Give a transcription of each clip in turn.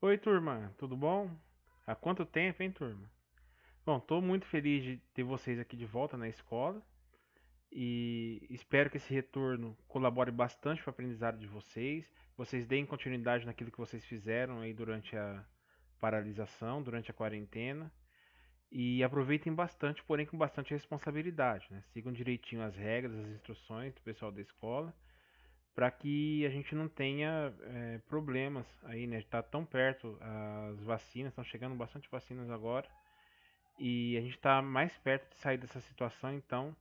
Oi, turma, tudo bom? Há quanto tempo, hein, turma? Bom, estou muito feliz de ter vocês aqui de volta na escola e espero que esse retorno colabore bastante para o aprendizado de vocês. Vocês deem continuidade naquilo que vocês fizeram aí durante a paralisação, durante a quarentena e aproveitem bastante, porém com bastante responsabilidade, né? Sigam direitinho as regras, as instruções do pessoal da escola para que a gente não tenha problemas aí, né? Está tão perto as vacinas, estão chegando bastante vacinas agora e a gente está mais perto de sair dessa situação, então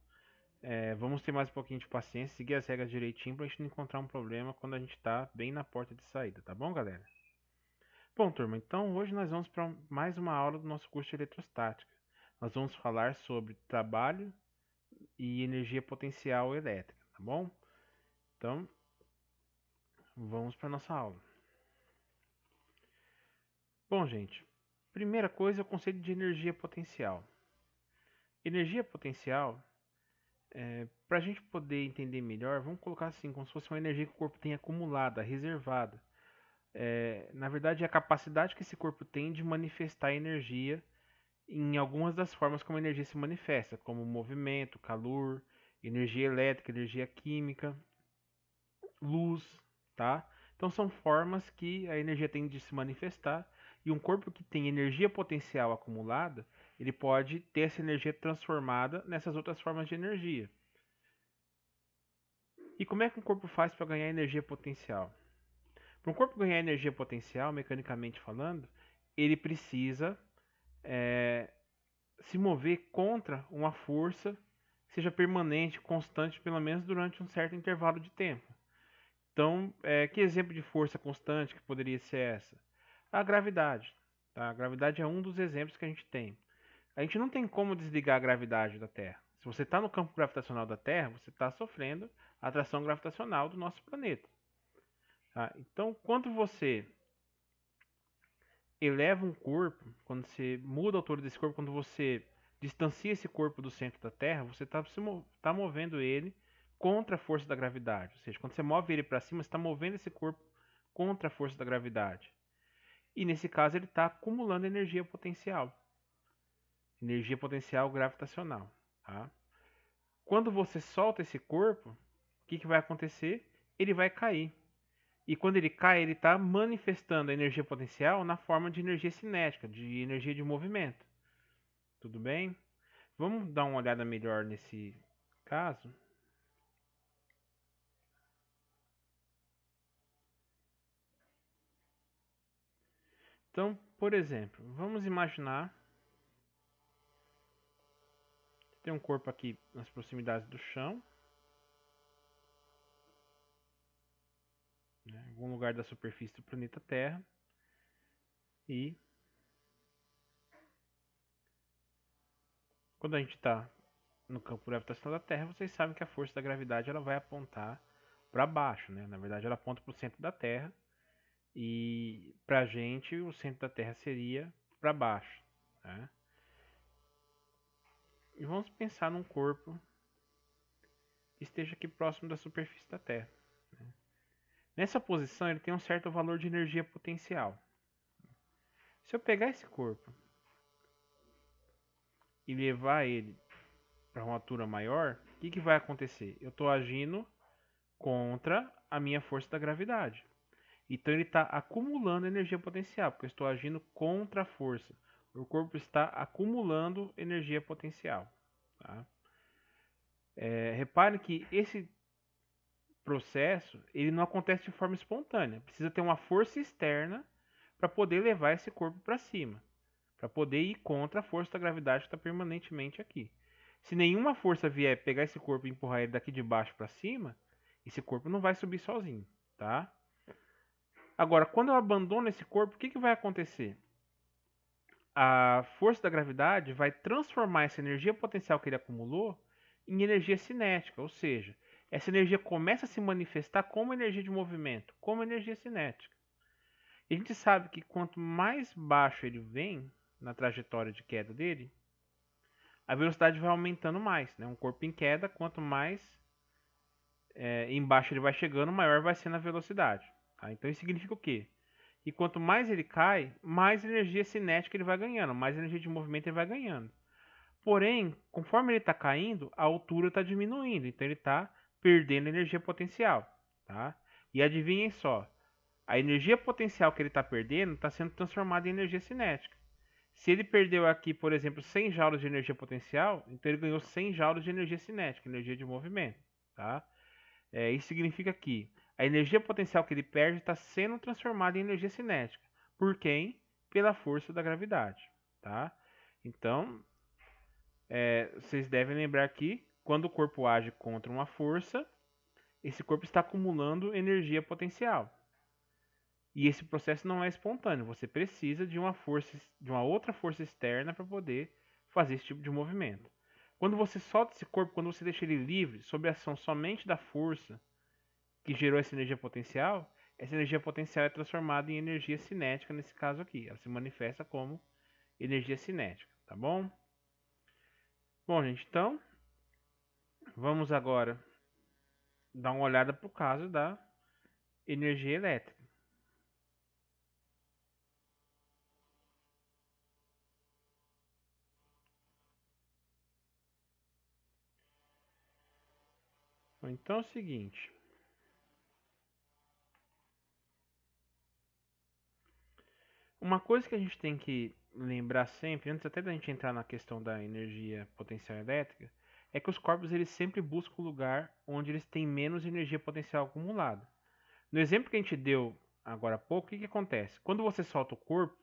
vamos ter mais um pouquinho de paciência, seguir as regras direitinho para a gente não encontrar um problema quando a gente está bem na porta de saída, tá bom, galera? Bom, turma, então hoje nós vamos para mais uma aula do nosso curso de eletrostática. Nós vamos falar sobre trabalho e energia potencial elétrica, tá bom? Então, vamos para nossa aula. Bom, gente, primeira coisa é o conceito de energia potencial. Energia potencial, para a gente poder entender melhor, vamos colocar assim, como se fosse uma energia que o corpo tem acumulada, reservada. Na verdade, é a capacidade que esse corpo tem de manifestar energia em algumas das formas como a energia se manifesta, como movimento, calor, energia elétrica, energia química, luz, tá? Então são formas que a energia tem de se manifestar e um corpo que tem energia potencial acumulada, ele pode ter essa energia transformada nessas outras formas de energia. E como é que um corpo faz para ganhar energia potencial? Para um corpo ganhar energia potencial, mecanicamente falando, ele precisa é, se mover contra uma força que seja permanente, constante, pelo menos durante um certo intervalo de tempo. Então, que exemplo de força constante que poderia ser essa? A gravidade. Tá? A gravidade é um dos exemplos que a gente tem. A gente não tem como desligar a gravidade da Terra. Se você está no campo gravitacional da Terra, você está sofrendo a atração gravitacional do nosso planeta. Tá? Então, quando você eleva um corpo, quando você muda a altura desse corpo, quando você distancia esse corpo do centro da Terra, você está movendo ele contra a força da gravidade. Ou seja, quando você move ele para cima, você está movendo esse corpo contra a força da gravidade. E nesse caso, ele está acumulando energia potencial gravitacional. Tá? Quando você solta esse corpo, o que vai acontecer? Ele vai cair. E quando ele cai, ele está manifestando a energia potencial na forma de energia cinética, de energia de movimento. Tudo bem? Vamos dar uma olhada melhor nesse caso. Então, por exemplo, vamos imaginar que tem um corpo aqui nas proximidades do chão, né, em algum lugar da superfície do planeta Terra, e quando a gente está no campo gravitacional da Terra, vocês sabem que a força da gravidade ela vai apontar para baixo, né? Na verdade, ela aponta para o centro da Terra e para a gente o centro da Terra seria para baixo, né? E vamos pensar num corpo que esteja aqui próximo da superfície da Terra. Né? Nessa posição, ele tem um certo valor de energia potencial. Se eu pegar esse corpo e levar ele para uma altura maior, o que vai acontecer? Eu estou agindo contra a minha força da gravidade. Então ele está acumulando energia potencial, porque eu estou agindo contra a força. O corpo está acumulando energia potencial. Tá? Repare que esse processo ele não acontece de forma espontânea. Precisa ter uma força externa para poder levar esse corpo para cima, para poder ir contra a força da gravidade que está permanentemente aqui. Se nenhuma força vier pegar esse corpo e empurrar ele daqui de baixo para cima, esse corpo não vai subir sozinho, tá? Agora, quando eu abandono esse corpo, o que vai acontecer? A força da gravidade vai transformar essa energia potencial que ele acumulou em energia cinética, ou seja, essa energia começa a se manifestar como energia de movimento, como energia cinética. E a gente sabe que quanto mais baixo ele vem na trajetória de queda dele, a velocidade vai aumentando mais. Né? Um corpo em queda, quanto mais embaixo ele vai chegando, maior vai sendo a velocidade. Tá? Então isso significa o quê? E quanto mais ele cai, mais energia cinética ele vai ganhando, mais energia de movimento ele vai ganhando. Porém, conforme ele está caindo, a altura está diminuindo, então ele está perdendo energia potencial, tá? E adivinhem só, a energia potencial que ele está perdendo está sendo transformada em energia cinética. Se ele perdeu aqui, por exemplo, 100 joules de energia potencial, então ele ganhou 100 joules de energia cinética, energia de movimento, tá? Isso significa que a energia potencial que ele perde está sendo transformada em energia cinética. Por quem? Pela força da gravidade, tá? Então, vocês devem lembrar que quando o corpo age contra uma força, esse corpo está acumulando energia potencial. E esse processo não é espontâneo. Você precisa de uma força, de uma outra força externa para poder fazer esse tipo de movimento. Quando você solta esse corpo, quando você deixa ele livre, sob a ação somente da força que gerou essa energia potencial é transformada em energia cinética nesse caso aqui. Ela se manifesta como energia cinética, tá bom? Bom, gente, então vamos agora dar uma olhada para o caso da energia elétrica. Então é o seguinte, uma coisa que a gente tem que lembrar sempre, antes até da gente entrar na questão da energia potencial elétrica, é que os corpos eles sempre buscam o lugar onde eles têm menos energia potencial acumulada. No exemplo que a gente deu agora há pouco, o que acontece? Quando você solta o corpo,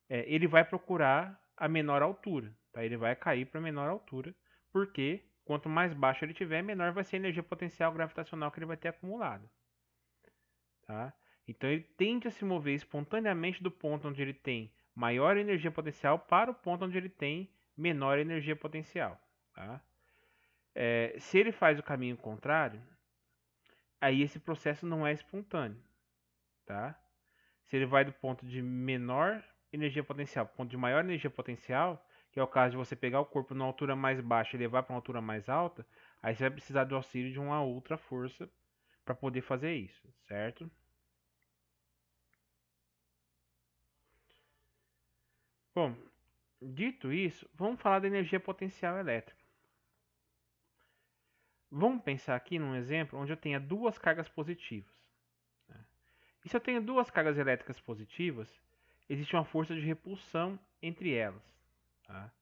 ele vai procurar a menor altura, tá? Ele vai cair para a menor altura, porque quanto mais baixo ele tiver, menor vai ser a energia potencial gravitacional que ele vai ter acumulado, tá? Então ele tende a se mover espontaneamente do ponto onde ele tem maior energia potencial para o ponto onde ele tem menor energia potencial, tá? Se ele faz o caminho contrário, aí esse processo não é espontâneo, tá? Se ele vai do ponto de menor energia potencial para o ponto de maior energia potencial, que é o caso de você pegar o corpo numa altura mais baixa e levar para uma altura mais alta, aí você vai precisar do auxílio de uma outra força para poder fazer isso, certo? Bom, dito isso, vamos falar da energia potencial elétrica. Vamos pensar aqui num exemplo onde eu tenha duas cargas positivas, né? E se eu tenho duas cargas elétricas positivas, existe uma força de repulsão entre elas, tá?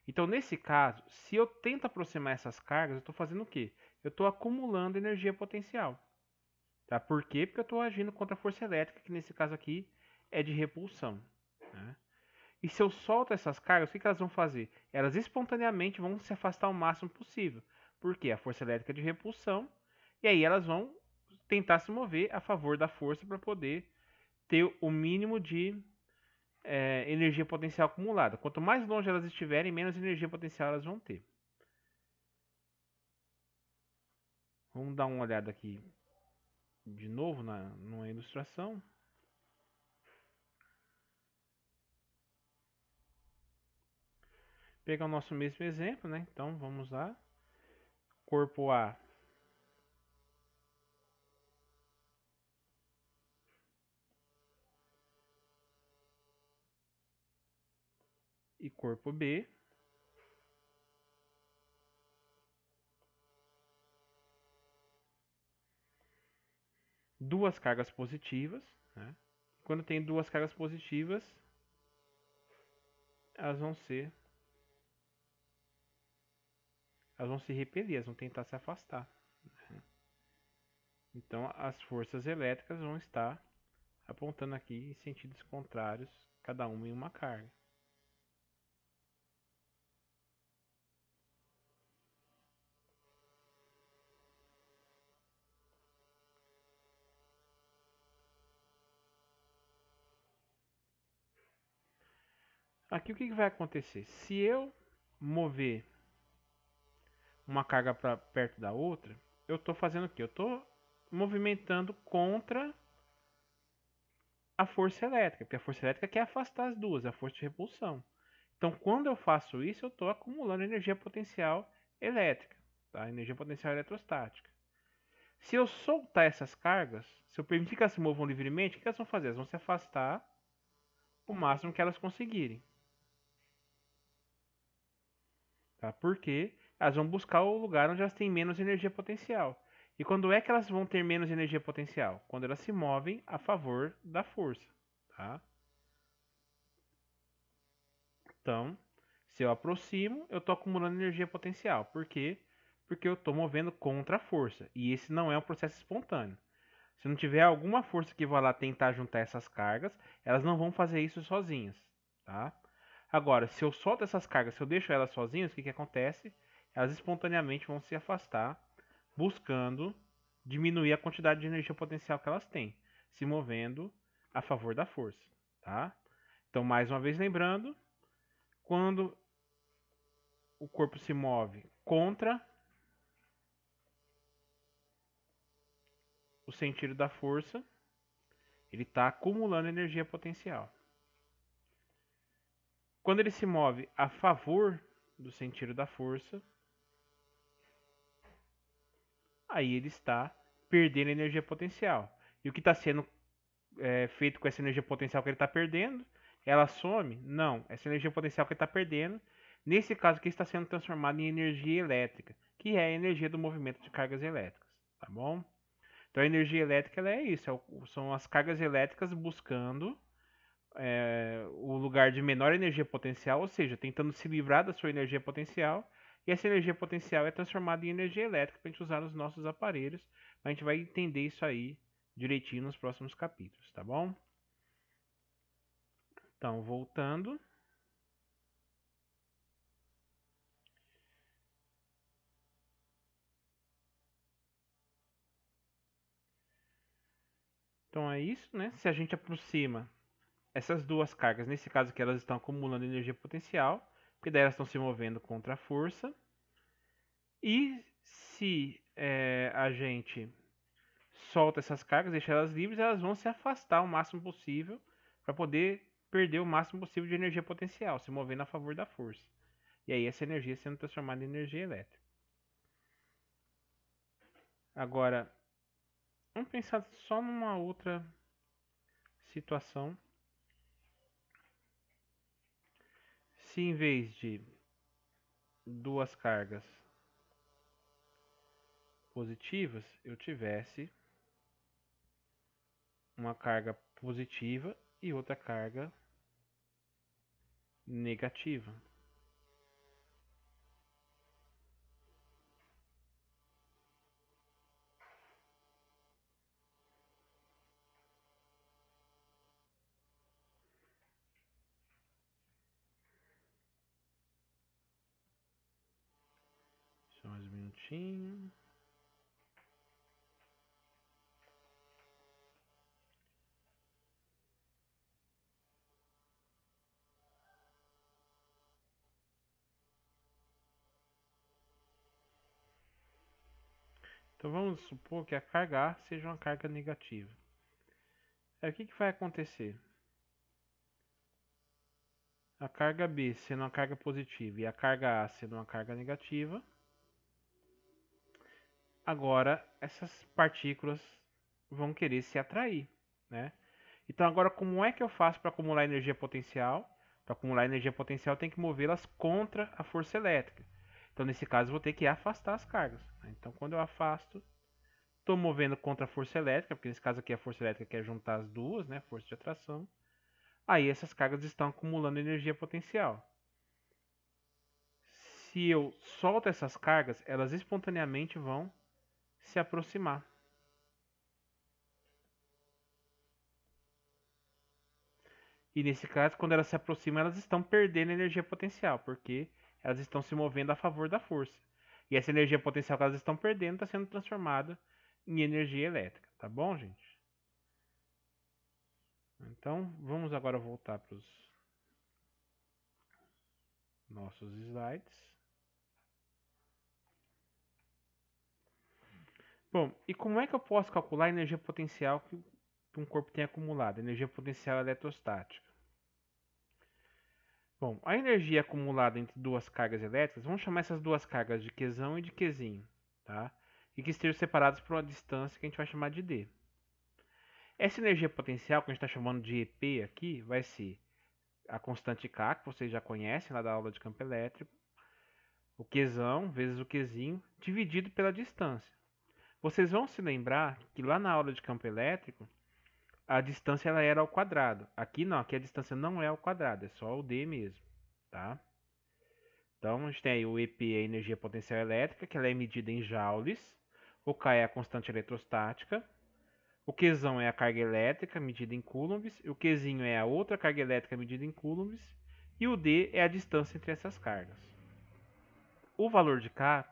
Então, nesse caso, se eu tento aproximar essas cargas, eu estou fazendo o quê? Eu estou acumulando energia potencial, tá? Por quê? Porque eu estou agindo contra a força elétrica, que nesse caso aqui é de repulsão, né? E se eu solto essas cargas, o que elas vão fazer? Elas espontaneamente vão se afastar o máximo possível. Porque a força elétrica é de repulsão, e aí elas vão tentar se mover a favor da força para poder ter o mínimo de energia potencial acumulada. Quanto mais longe elas estiverem, menos energia potencial elas vão ter. Vamos dar uma olhada aqui de novo numa ilustração. Pegar o nosso mesmo exemplo, né? Então vamos lá. Corpo A e corpo B. Duas cargas positivas, né? Quando tem duas cargas positivas, elas vão ser, elas vão se repelir, elas vão tentar se afastar. Então as forças elétricas vão estar apontando aqui em sentidos contrários, cada uma em uma carga. Aqui o que vai acontecer? Se eu mover uma carga para perto da outra, eu estou fazendo o quê? Eu estou movimentando contra a força elétrica, porque a força elétrica quer afastar as duas, é a força de repulsão. Então, quando eu faço isso, eu estou acumulando energia potencial elétrica, tá? Energia potencial eletrostática. Se eu soltar essas cargas, se eu permitir que elas se movam livremente, o que elas vão fazer? Elas vão se afastar o máximo que elas conseguirem. Tá? Porque elas vão buscar o lugar onde elas têm menos energia potencial. E quando é que elas vão ter menos energia potencial? Quando elas se movem a favor da força. Tá? Então, se eu aproximo, eu estou acumulando energia potencial. Por quê? Porque eu estou movendo contra a força. E esse não é um processo espontâneo. Se não tiver alguma força que vá lá tentar juntar essas cargas, elas não vão fazer isso sozinhas. Tá? Agora, se eu solto essas cargas, se eu deixo elas sozinhas, o que acontece? Elas espontaneamente vão se afastar, buscando diminuir a quantidade de energia potencial que elas têm, se movendo a favor da força. Tá? Então, mais uma vez lembrando, quando o corpo se move contra o sentido da força, ele está acumulando energia potencial. Quando ele se move a favor do sentido da força, aí ele está perdendo energia potencial. E o que está sendo feito com essa energia potencial que ele está perdendo? Ela some? Não. Essa energia potencial que ele está perdendo, nesse caso aqui, está sendo transformada em energia elétrica, que é a energia do movimento de cargas elétricas. Tá bom? Então a energia elétrica ela é isso, são as cargas elétricas buscando o lugar de menor energia potencial, ou seja, tentando se livrar da sua energia potencial, e essa energia potencial é transformada em energia elétrica para a gente usar nos nossos aparelhos. A gente vai entender isso aí direitinho nos próximos capítulos, tá bom? Então, voltando. Então é isso, né? Se a gente aproxima essas duas cargas, nesse caso aqui elas estão acumulando energia potencial, porque daí elas estão se movendo contra a força. E se a gente solta essas cargas, deixa elas livres, elas vão se afastar o máximo possível para poder perder o máximo possível de energia potencial, se movendo a favor da força. E aí essa energia sendo transformada em energia elétrica. Agora, vamos pensar só numa outra situação. Se em vez de duas cargas positivas, eu tivesse uma carga positiva e outra carga negativa. Só mais um minutinho. Então vamos supor que a carga A seja uma carga negativa. Aí o que vai acontecer? A carga B sendo uma carga positiva e a carga A sendo uma carga negativa, agora essas partículas vão querer se atrair, né? Então agora como é que eu faço para acumular energia potencial? Para acumular energia potencial eu tenho que movê-las contra a força elétrica. Então nesse caso eu vou ter que afastar as cargas, né? Então quando eu afasto, estou movendo contra a força elétrica, porque nesse caso aqui a força elétrica quer juntar as duas, né? Força de atração. Aí essas cargas estão acumulando energia potencial. Se eu solto essas cargas, elas espontaneamente vão se aproximar. E nesse caso, quando elas se aproximam, elas estão perdendo energia potencial, porque elas estão se movendo a favor da força. E essa energia potencial que elas estão perdendo está sendo transformada em energia elétrica, tá bom, gente? Então, vamos agora voltar para os nossos slides. Bom, e como é que eu posso calcular a energia potencial que um corpo tem acumulado? Energia potencial eletrostática. Bom, a energia acumulada entre duas cargas elétricas, vamos chamar essas duas cargas de Qzão e de Qzinho, tá? e que estejam separados por uma distância que a gente vai chamar de D. Essa energia potencial, que a gente está chamando de EP aqui, vai ser a constante K, que vocês já conhecem lá da aula de campo elétrico, o Qzão vezes o Qzinho, dividido pela distância. Vocês vão se lembrar que lá na aula de campo elétrico, a distância ela era ao quadrado. Aqui não, aqui a distância não é ao quadrado, é só o D mesmo, tá? Então a gente tem aí o EP, a energia potencial elétrica, que ela é medida em joules, o K é a constante eletrostática, o Qzão é a carga elétrica medida em coulombs, e o Qzinho é a outra carga elétrica medida em coulombs, e o D é a distância entre essas cargas. O valor de K,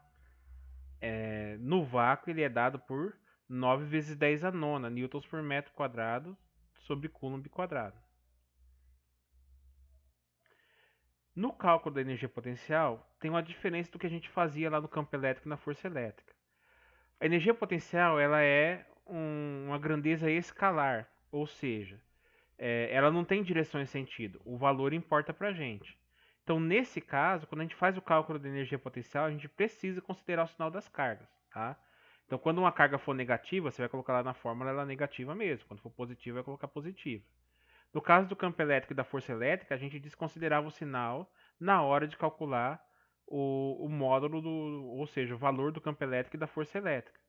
no vácuo, ele é dado por 9 vezes 10 a nona newtons por metro quadrado sobre coulomb quadrado. No cálculo da energia potencial, tem uma diferença do que a gente fazia lá no campo elétrico e na força elétrica. A energia potencial ela é uma grandeza escalar, ou seja, ela não tem direção e sentido. O valor importa para a gente. Então, nesse caso, quando a gente faz o cálculo da energia potencial, a gente precisa considerar o sinal das cargas. Tá? Então, quando uma carga for negativa, você vai colocar lá na fórmula ela negativa mesmo. Quando for positiva, vai colocar positiva. No caso do campo elétrico e da força elétrica, a gente desconsiderava o sinal na hora de calcular o módulo, ou seja, o valor do campo elétrico e da força elétrica.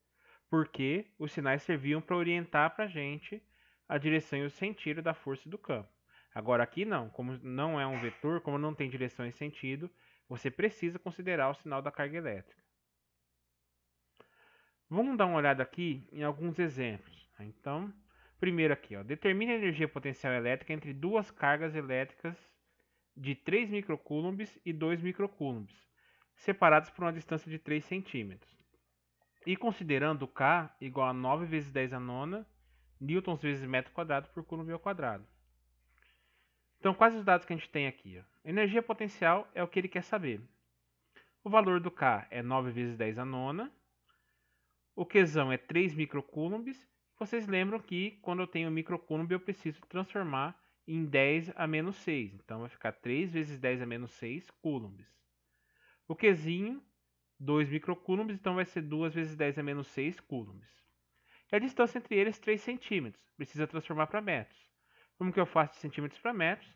Porque os sinais serviam para orientar para a gente a direção e o sentido da força do campo. Agora aqui não, como não é um vetor, como não tem direção e sentido, você precisa considerar o sinal da carga elétrica. Vamos dar uma olhada aqui em alguns exemplos. Então, primeiro aqui, ó, determine a energia potencial elétrica entre duas cargas elétricas de 3 microcoulombs e 2 microcoulombs, separadas por uma distância de 3 centímetros. E considerando K igual a 9 vezes 10 a nona newtons vezes metro quadrado por coulomb ao quadrado. Então, quais os dados que a gente tem aqui? Ó? Energia potencial é o que ele quer saber. O valor do K é 9 vezes 10 a nona. O Qzão é 3 microcoulombs. Vocês lembram que quando eu tenho microcoulomb eu preciso transformar em 10 a menos 6. Então vai ficar 3 vezes 10 a menos 6 coulombs. O Qzinho, 2 microcoulombs, então vai ser 2 vezes 10 a menos 6 coulombs. E a distância entre eles 3 centímetros. Precisa transformar para metros. Como que eu faço de centímetros para metros?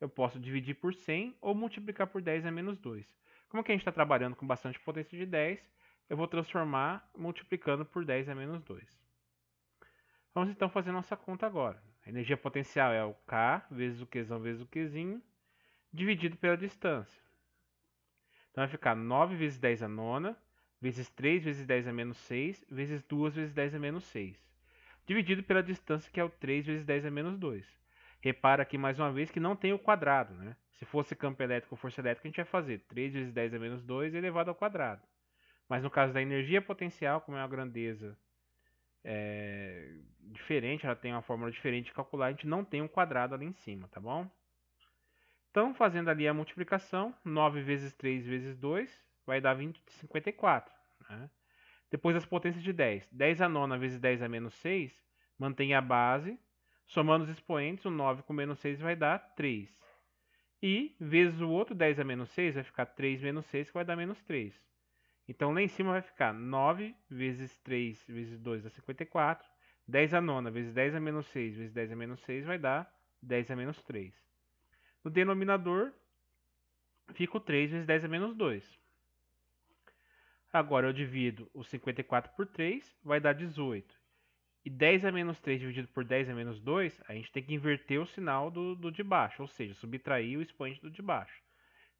Eu posso dividir por 100 ou multiplicar por 10 a menos 2. Como que a gente está trabalhando com bastante potência de 10, eu vou transformar multiplicando por 10 a menos 2. Vamos então fazer nossa conta agora. A energia potencial é o K vezes o Qzão vezes o Qzinho, dividido pela distância. Então vai ficar 9 vezes 10 a nona, vezes 3 vezes 10 a menos 6, vezes 2 vezes 10 a menos 6. Dividido pela distância, que é o 3 vezes 10 a menos 2. Repara aqui mais uma vez que não tem o quadrado, né? Se fosse campo elétrico ou força elétrica, a gente ia fazer 3 vezes 10 a menos 2 elevado ao quadrado. Mas no caso da energia potencial, como é uma grandeza diferente, ela tem uma fórmula diferente de calcular, a gente não tem um quadrado ali em cima, tá bom? Então, fazendo ali a multiplicação, 9 vezes 3 vezes 2 vai dar 54. Né? Depois as potências de 10. 10 a nona vezes 10 a menos 6 mantém a base. Somando os expoentes, o 9 com menos 6 vai dar 3. E vezes o outro 10 a menos 6 vai ficar 3 menos 6, que vai dar menos 3. Então lá em cima vai ficar 9 vezes 3 vezes 2 dá 54. 10 a nona vezes 10 a menos 6 vezes 10 a menos 6 vai dar 10 a menos 3. No denominador fica o 3 vezes 10 a menos 2. Agora eu divido o 54 por 3, vai dar 18. E 10 a menos 3 dividido por 10 a menos 2, a gente tem que inverter o sinal do de baixo, ou seja, subtrair o expoente do de baixo.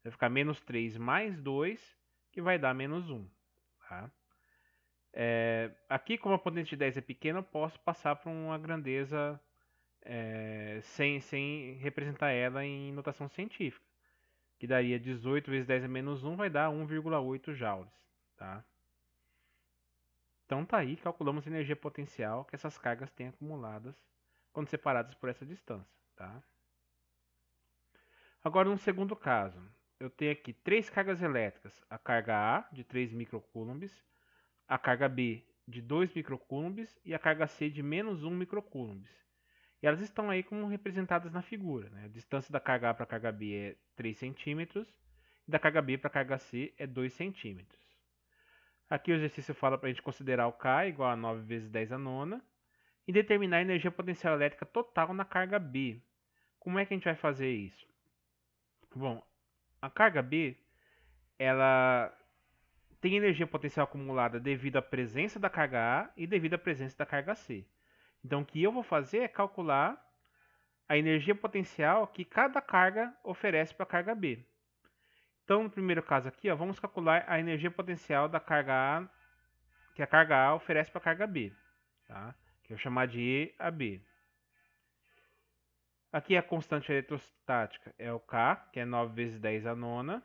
Vai ficar menos 3 mais 2, que vai dar menos 1. Tá? Aqui, como a potência de 10 é pequena, eu posso passar para uma grandeza sem representar ela em notação científica. Que daria 18 vezes 10 a menos 1 vai dar 1,8 joules. Tá? Então tá aí, calculamos a energia potencial que essas cargas têm acumuladas quando separadas por essa distância. Tá? Agora, no segundo caso, eu tenho aqui três cargas elétricas. A carga A, de 3 microcoulombs, a carga B, de 2 microcoulombs, e a carga C, de menos 1 microcoulombs. E elas estão aí como representadas na figura. Né? A distância da carga A para a carga B é 3 centímetros, e da carga B para a carga C é 2 centímetros. Aqui o exercício fala para a gente considerar o K igual a 9 vezes 10 a nona e determinar a energia potencial elétrica total na carga B. Como é que a gente vai fazer isso? Bom, a carga B, ela tem energia potencial acumulada devido à presença da carga A e devido à presença da carga C. Então, o que eu vou fazer é calcular a energia potencial que cada carga oferece para a carga B. Então, no primeiro caso aqui, ó, vamos calcular a energia potencial da carga A, que a carga A oferece para a carga B, tá? Que eu vou chamar de E a B. Aqui a constante eletrostática é o K, que é 9 vezes 10 a nona.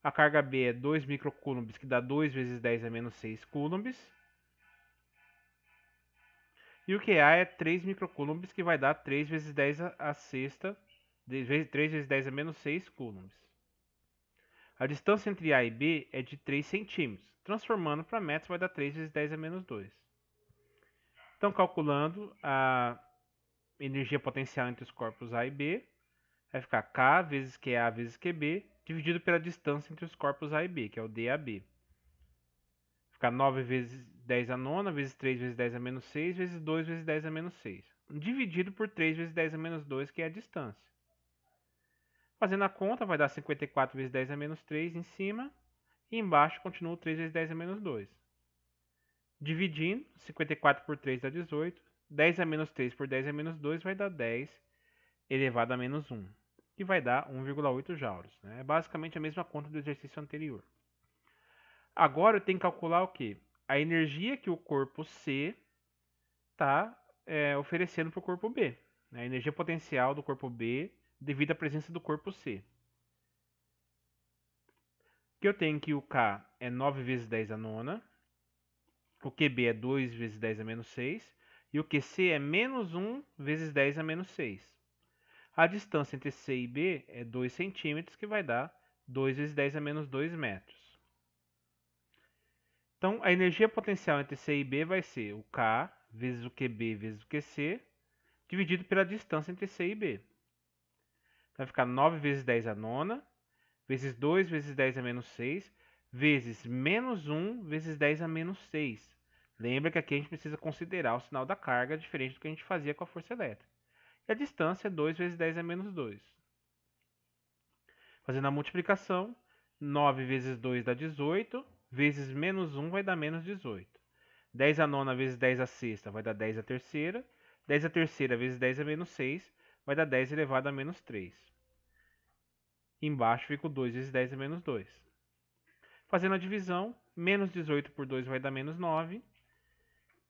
A carga B é 2 microcoulombs, que dá 2 vezes 10 a menos 6 coulombs. E o QA é 3 microcoulombs, que vai dar 3 vezes 10 a sexta, 3 vezes 10 a menos 6 coulombs. A distância entre A e B é de 3 centímetros. Transformando para metros vai dar 3 vezes 10 a menos 2. Então, calculando a energia potencial entre os corpos A e B, vai ficar K vezes QA vezes QB, dividido pela distância entre os corpos A e B, que é o DAB. Ficar 9 vezes 10 a nona, vezes 3 vezes 10 a menos 6, vezes 2 vezes 10 a menos 6. Dividido por 3 vezes 10 a menos 2, que é a distância. Fazendo a conta, vai dar 54 vezes 10 a menos 3 em cima. E embaixo continua 3 vezes 10 a menos 2. Dividindo, 54 por 3 dá 18. 10 a menos 3 por 10 a menos 2 vai dar 10 elevado a menos 1. Que vai dar 1,8 joules. É basicamente a mesma conta do exercício anterior. Agora eu tenho que calcular o quê? A energia que o corpo C está oferecendo para o corpo B. A energia potencial do corpo B devido à presença do corpo C. Que eu tenho que o K é 9 vezes 10 a nona, o QB é 2 vezes 10 a menos 6 e o QC é menos 1 vezes 10 a menos 6. A distância entre C e B é 2 centímetros, que vai dar 2 vezes 10 a menos 2 metros. Então, a energia potencial entre C e B vai ser o K vezes o QB vezes o QC, dividido pela distância entre C e B. Vai ficar 9 vezes 10 a nona, vezes 2 vezes 10 a menos 6, vezes menos 1 vezes 10 a menos 6. Lembra que aqui a gente precisa considerar o sinal da carga, diferente do que a gente fazia com a força elétrica. E a distância é 2 vezes 10 a menos 2. Fazendo a multiplicação, 9 vezes 2 dá 18, vezes menos 1 vai dar menos 18. 10 a nona vezes 10 a sexta vai dar 10 a terceira. 10 a terceira vezes 10 a menos 6 vai dar 10 elevado a menos 3. Embaixo fica o 2 vezes 10 a menos 2. Fazendo a divisão, menos 18 por 2 vai dar menos 9.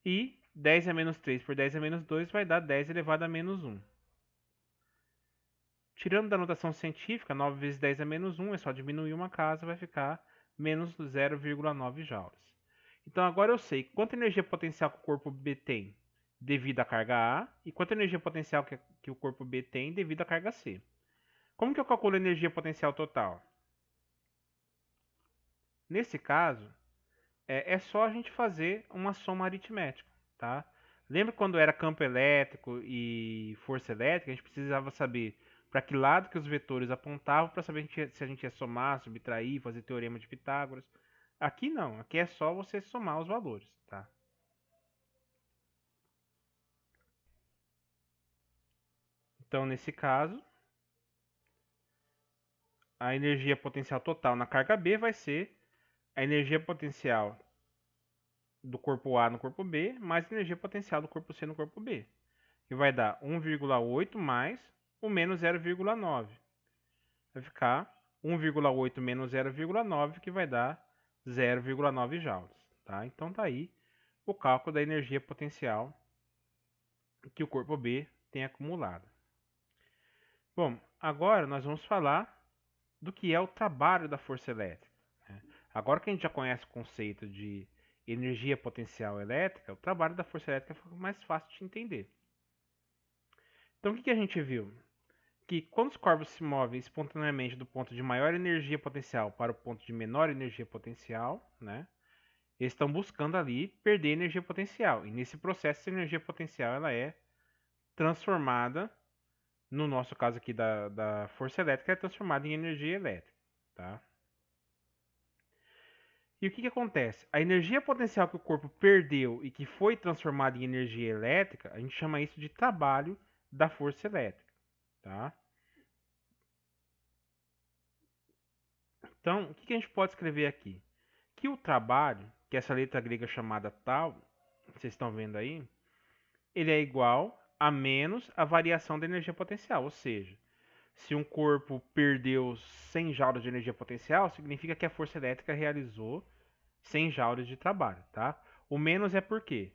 E 10 a menos 3 por 10 a menos 2 vai dar 10 elevado a menos 1. Tirando da notação científica, 9 vezes 10 a menos 1, é só diminuir uma casa, vai ficar menos 0,9 joules. Então agora eu sei quanta energia potencial que o corpo B tem devido à carga A e quanta energia potencial que o corpo B tem devido à carga C. Como que eu calculo a energia potencial total? Nesse caso, é só a gente fazer uma soma aritmética, tá? Lembra quando era campo elétrico e força elétrica, a gente precisava saber para que lado que os vetores apontavam para saber se a gente ia somar, subtrair, fazer teorema de Pitágoras. Aqui não, aqui é só você somar os valores, tá? Então, nesse caso, a energia potencial total na carga B vai ser a energia potencial do corpo A no corpo B mais a energia potencial do corpo C no corpo B, que vai dar 1,8 mais o menos 0,9. Vai ficar 1,8 menos 0,9, que vai dar 0,9 joules. Tá? Então tá aí o cálculo da energia potencial que o corpo B tem acumulado. Bom, agora nós vamos falar do que é o trabalho da força elétrica. Agora que a gente já conhece o conceito de energia potencial elétrica, o trabalho da força elétrica fica mais fácil de entender. Então o que a gente viu? Que quando os corpos se movem espontaneamente do ponto de maior energia potencial para o ponto de menor energia potencial, né, eles estão buscando ali perder energia potencial. E nesse processo, essa energia potencial ela é transformada, no nosso caso aqui da força elétrica, é transformada em energia elétrica. tá? E o que acontece? A energia potencial que o corpo perdeu e que foi transformada em energia elétrica, a gente chama isso de trabalho da força elétrica, tá? Então, o que a gente pode escrever aqui? Que o trabalho, que é essa letra grega chamada tal, vocês estão vendo aí, ele é igual a menos a variação da energia potencial, ou seja, se um corpo perdeu 100 joules de energia potencial, significa que a força elétrica realizou 100 joules de trabalho, tá? O menos é por quê?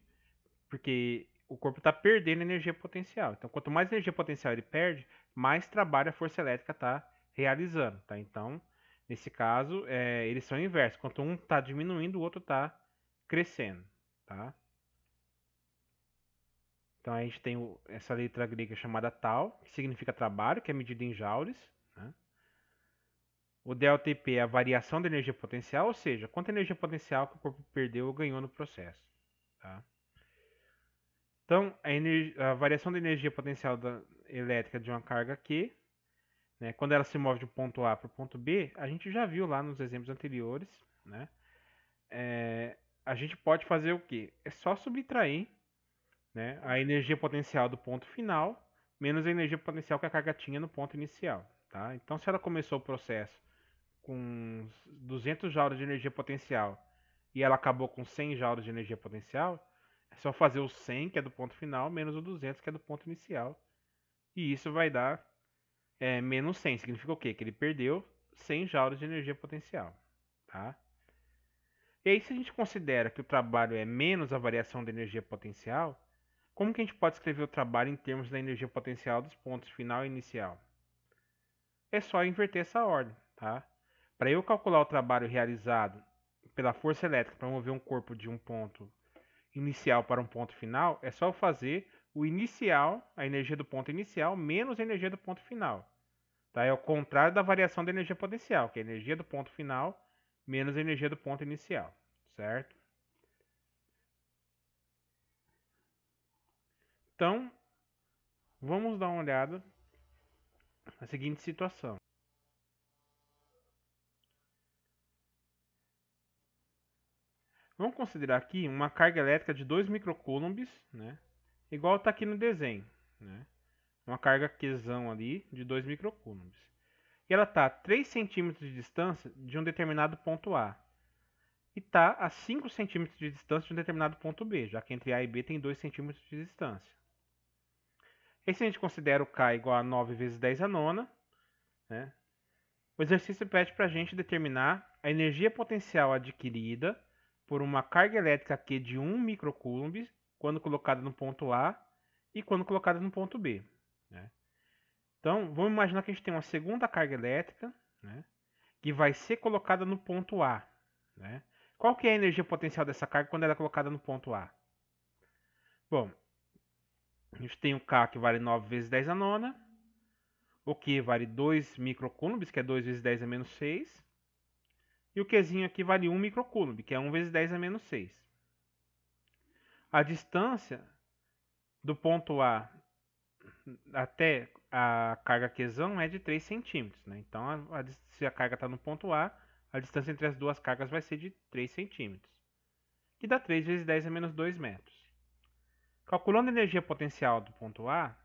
Porque o corpo está perdendo energia potencial. Então, quanto mais energia potencial ele perde, mais trabalho a força elétrica está realizando, tá? Então, nesse caso, eles são inversos. Quanto um está diminuindo, o outro está crescendo, tá? Então, a gente tem essa letra grega chamada tal, que significa trabalho, que é medido em joules, né? O ΔTP é a variação da energia potencial, ou seja, quanta energia potencial que o corpo perdeu ou ganhou no processo, tá? Então, a variação da energia potencial elétrica de uma carga Q, né, quando ela se move de um ponto A para o ponto B, a gente já viu lá nos exemplos anteriores, né, a gente pode fazer o quê? É só subtrair, né, a energia potencial do ponto final menos a energia potencial que a carga tinha no ponto inicial. Tá? Então, se ela começou o processo com 200 joules de energia potencial e ela acabou com 100 joules de energia potencial, é só fazer o 100, que é do ponto final, menos o 200, que é do ponto inicial. E isso vai dar menos 100. Significa o quê? Que ele perdeu 100 joules de energia potencial. Tá? E aí, se a gente considera que o trabalho é menos a variação da energia potencial, como que a gente pode escrever o trabalho em termos da energia potencial dos pontos final e inicial? É só inverter essa ordem. Tá? Para eu calcular o trabalho realizado pela força elétrica para mover um corpo de um ponto inicial para um ponto final, é só fazer o inicial, a energia do ponto inicial, menos a energia do ponto final. Tá? É o contrário da variação da energia potencial, que é a energia do ponto final menos a energia do ponto inicial, certo? Então, vamos dar uma olhada na seguinte situação. Vamos considerar aqui uma carga elétrica de 2 microcoulombs, né? Igual está aqui no desenho, né? Uma carga Qzão ali de 2 microcoulombs. E ela está a 3 centímetros de distância de um determinado ponto A. E está a 5 centímetros de distância de um determinado ponto B, já que entre A e B tem 2 centímetros de distância. E se a gente considera o K igual a 9 vezes 10 a nona, né? O exercício pede para a gente determinar a energia potencial adquirida por uma carga elétrica Q de 1 microcoulomb quando colocada no ponto A e quando colocada no ponto B. Né? Então, vamos imaginar que a gente tem uma segunda carga elétrica, né, que vai ser colocada no ponto A. Né? Qual que é a energia potencial dessa carga quando ela é colocada no ponto A? Bom, a gente tem o K que vale 9 vezes 10 a nona, o Q vale 2 microcoulombs, que é 2 vezes 10 a menos 6, e o Qzinho aqui vale 1 microcoulomb, que é 1 vezes 10 a menos 6. A distância do ponto A até a carga Qzão é de 3 centímetros. Né? Então, se a carga está no ponto A, a distância entre as duas cargas vai ser de 3 centímetros, que dá 3 vezes 10 a menos 2 metros. Calculando a energia potencial do ponto A,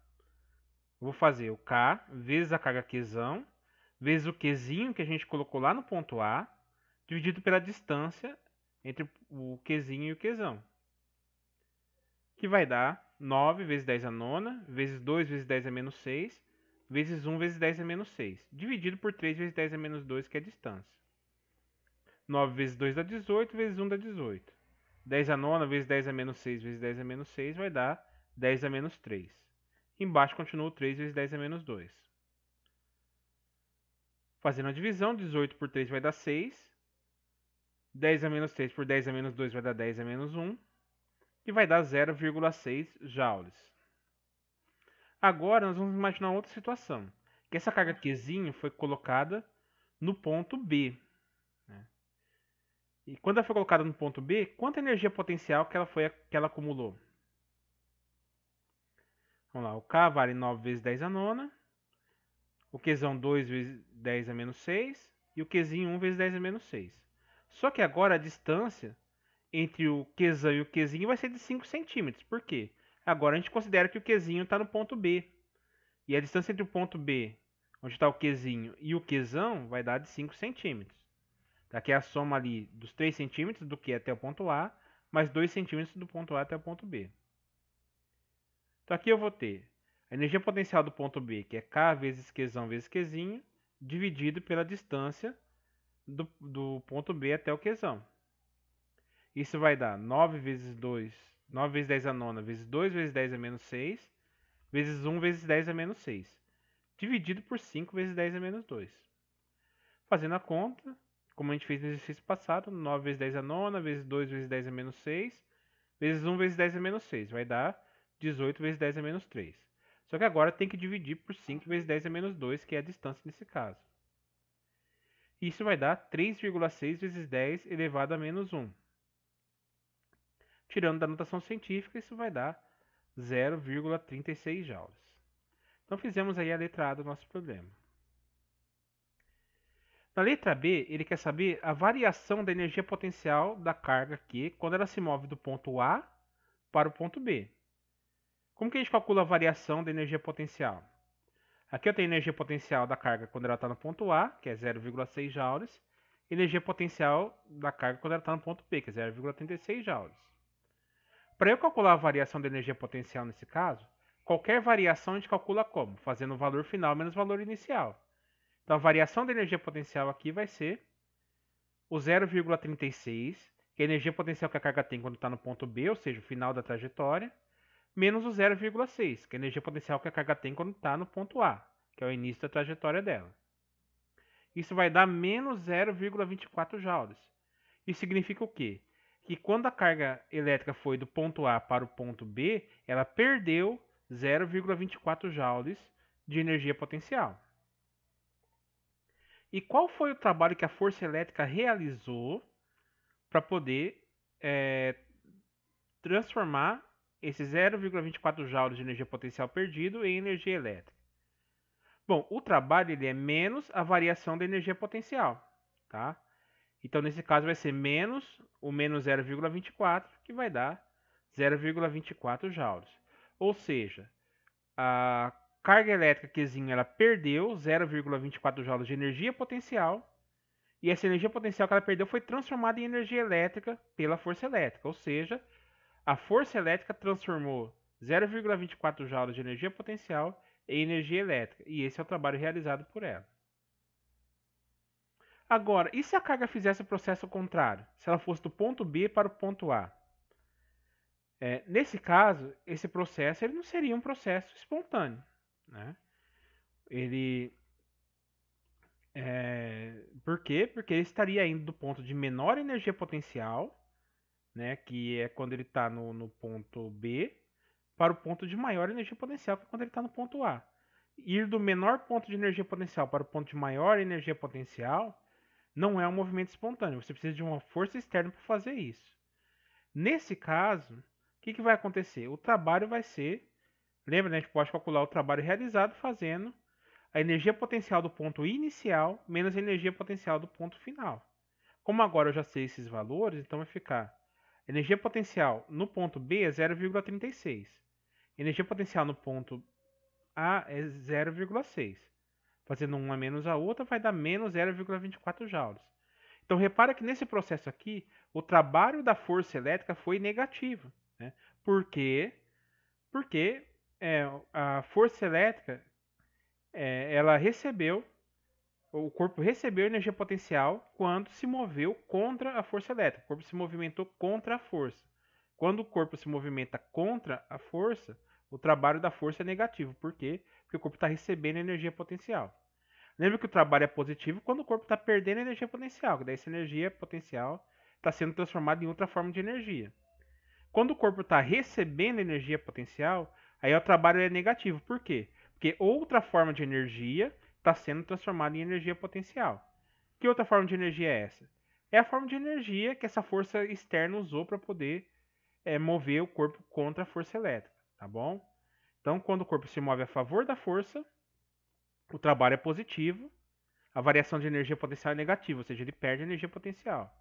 eu vou fazer o K vezes a carga Qzão, vezes o Qzinho que a gente colocou lá no ponto A, dividido pela distância entre o Qzinho e o Qzão, que vai dar 9 vezes 10 a nona, vezes 2 vezes 10 a menos 6, vezes 1 vezes 10 a menos 6, dividido por 3 vezes 10 a menos 2, que é a distância. 9 vezes 2 dá 18, vezes 1 dá 18. 10 a nona vezes 10 a menos 6 vezes 10 a menos 6 vai dar 10 a menos 3. Embaixo continua o 3 vezes 10 a menos 2. Fazendo a divisão, 18 por 3 vai dar 6. 10 a menos 3 por 10 a menos 2 vai dar 10 a menos 1. E vai dar 0,6 joules. Agora nós vamos imaginar outra situação. Que essa carga Qzinho foi colocada no ponto B. Né? E quando ela foi colocada no ponto B, quanta energia potencial que ela acumulou? Vamos lá, o K vale 9 vezes 10 a nona. O Qzão 2 vezes 10 a menos 6. e o Qzinho 1 vezes 10 a menos 6. Só que agora a distância entre o Qzão e o Qzinho vai ser de 5 centímetros. Por quê? Agora a gente considera que o Qzinho está no ponto B. E a distância entre o ponto B, onde está o Qzinho, e o Qzão vai dar de 5 centímetros. Aqui é a soma ali dos 3 centímetros do Q até o ponto A, mais 2 centímetros do ponto A até o ponto B. Então aqui eu vou ter a energia potencial do ponto B, que é K vezes Qzão vezes Qzinho, dividido pela distância do ponto B até o Qzão. Isso vai dar 9 vezes 2, 9 vezes 10 a nona, vezes 2 vezes 10 a menos 6, vezes 1 vezes 10 a menos 6, dividido por 5 vezes 10 a menos 2. Fazendo a conta, como a gente fez no exercício passado, 9 vezes 10 a nona, vezes 2 vezes 10 a menos 6, vezes 1 vezes 10 a menos 6, vai dar 18 vezes 10 a menos 3. Só que agora tem que dividir por 5 vezes 10 a menos 2, que é a distância nesse caso. Isso vai dar 3,6 vezes 10 elevado a menos 1. Tirando da notação científica, isso vai dar 0,36 joules. Então fizemos aí a letra A do nosso problema. Na letra B, ele quer saber a variação da energia potencial da carga Q quando ela se move do ponto A para o ponto B. Como que a gente calcula a variação da energia potencial? Aqui eu tenho a energia potencial da carga quando ela está no ponto A, que é 0,6 joules, e energia potencial da carga quando ela está no ponto B, que é 0,36 joules. Para eu calcular a variação da energia potencial nesse caso, qualquer variação a gente calcula como? Fazendo o valor final menos o valor inicial. Então a variação da energia potencial aqui vai ser o 0,36, que é a energia potencial que a carga tem quando está no ponto B, ou seja, o final da trajetória, menos o 0,6, que é a energia potencial que a carga tem quando está no ponto A, que é o início da trajetória dela. Isso vai dar menos 0,24 joules. Isso significa o quê? Que quando a carga elétrica foi do ponto A para o ponto B, ela perdeu 0,24 joules de energia potencial. E qual foi o trabalho que a força elétrica realizou para poder transformar esse 0,24 joules de energia potencial perdido em energia elétrica? Bom, o trabalho ele é menos a variação da energia potencial, tá? Então, nesse caso, vai ser menos o menos 0,24, que vai dar 0,24 joules. Ou seja, a carga elétrica Qzinho ela perdeu 0,24 joules de energia potencial, e essa energia potencial que ela perdeu foi transformada em energia elétrica pela força elétrica. Ou seja, a força elétrica transformou 0,24 joules de energia potencial em energia elétrica. E esse é o trabalho realizado por ela. Agora, e se a carga fizesse o processo contrário? Se ela fosse do ponto B para o ponto A? Nesse caso, esse processo ele não seria um processo espontâneo, né? Por quê? Porque ele estaria indo do ponto de menor energia potencial, né, que é quando ele está no ponto B, para o ponto de maior energia potencial, que é quando ele está no ponto A. Ir do menor ponto de energia potencial para o ponto de maior energia potencial não é um movimento espontâneo. Você precisa de uma força externa para fazer isso. Nesse caso, o que vai acontecer? O trabalho vai ser... Lembra, né? A gente pode calcular o trabalho realizado fazendo a energia potencial do ponto inicial menos a energia potencial do ponto final. Como agora eu já sei esses valores, então vai ficar energia potencial no ponto B é 0,36. Energia potencial no ponto A é 0,6. Fazendo uma menos a outra vai dar menos 0,24 joules. Então repara que nesse processo aqui, o trabalho da força elétrica foi negativo. Né? Por quê? Porque a força elétrica ela recebeu, o corpo recebeu energia potencial quando se moveu contra a força elétrica. O corpo se movimentou contra a força. Quando o corpo se movimenta contra a força, o trabalho da força é negativo. Por quê? Porque o corpo está recebendo energia potencial. Lembra que o trabalho é positivo quando o corpo está perdendo energia potencial, que daí essa energia potencial está sendo transformada em outra forma de energia. Quando o corpo está recebendo energia potencial, aí o trabalho é negativo. Por quê? Porque outra forma de energia está sendo transformada em energia potencial. Que outra forma de energia é essa? É a forma de energia que essa força externa usou para poder mover o corpo contra a força elétrica, tá bom? Então, quando o corpo se move a favor da força, o trabalho é positivo. a variação de energia potencial é negativa, ou seja, ele perde energia potencial.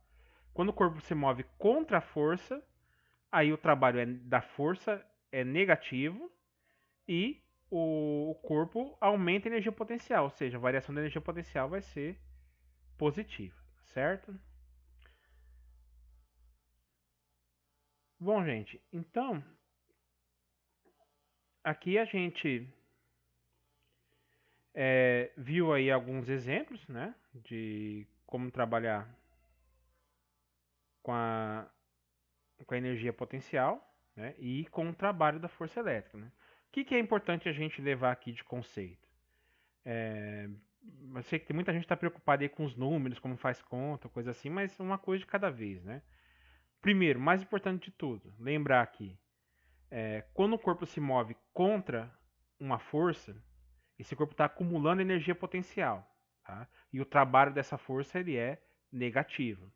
Quando o corpo se move contra a força, aí o trabalho da força é negativo e o corpo aumenta a energia potencial, ou seja, a variação da energia potencial vai ser positiva, certo? Bom, gente, então aqui a gente viu aí alguns exemplos, né, de como trabalhar com a, com a energia potencial, né, e com o trabalho da força elétrica. Né? O que é importante a gente levar aqui de conceito? Eu sei que tem muita gente que está preocupada aí com os números, como faz conta, coisa assim, mas uma coisa de cada vez, né? Primeiro, mais importante de tudo, lembrar que quando o corpo se move contra uma força, esse corpo está acumulando energia potencial, tá? E o trabalho dessa força ele é negativo.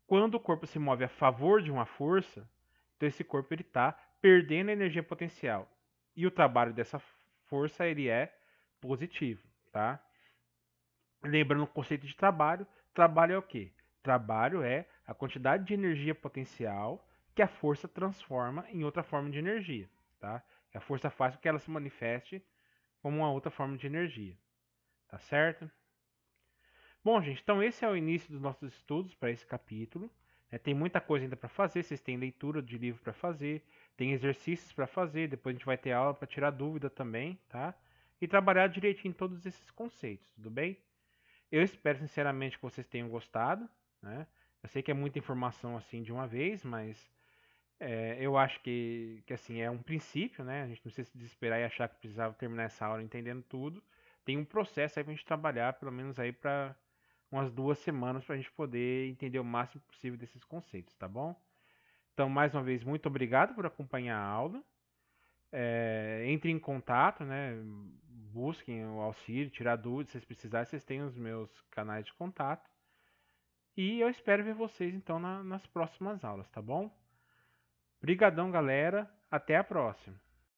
Quando o corpo se move a favor de uma força, então esse corpo ele está perdendo energia potencial e o trabalho dessa força ele é positivo, tá? Lembrando o conceito de trabalho, trabalho é o quê? Trabalho é a quantidade de energia potencial que a força transforma em outra forma de energia, tá? A força faz com que ela se manifeste como uma outra forma de energia, tá certo? Bom, gente, então esse é o início dos nossos estudos para esse capítulo. Tem muita coisa ainda para fazer, vocês têm leitura de livro para fazer, tem exercícios para fazer, depois a gente vai ter aula para tirar dúvida também, tá? E trabalhar direitinho todos esses conceitos, tudo bem? Eu espero sinceramente que vocês tenham gostado, né? Eu sei que é muita informação assim de uma vez, mas eu acho que assim é um princípio, né? A gente não precisa se desesperar e achar que precisava terminar essa aula entendendo tudo. Tem um processo aí pra gente trabalhar, pelo menos aí para umas 2 semanas para a gente poder entender o máximo possível desses conceitos, tá bom? Então, mais uma vez, muito obrigado por acompanhar a aula. Entre em contato, né? Busquem o auxílio, tirar dúvidas, se vocês precisarem, vocês têm os meus canais de contato. E eu espero ver vocês então nas próximas aulas, tá bom? Brigadão, galera. Até a próxima.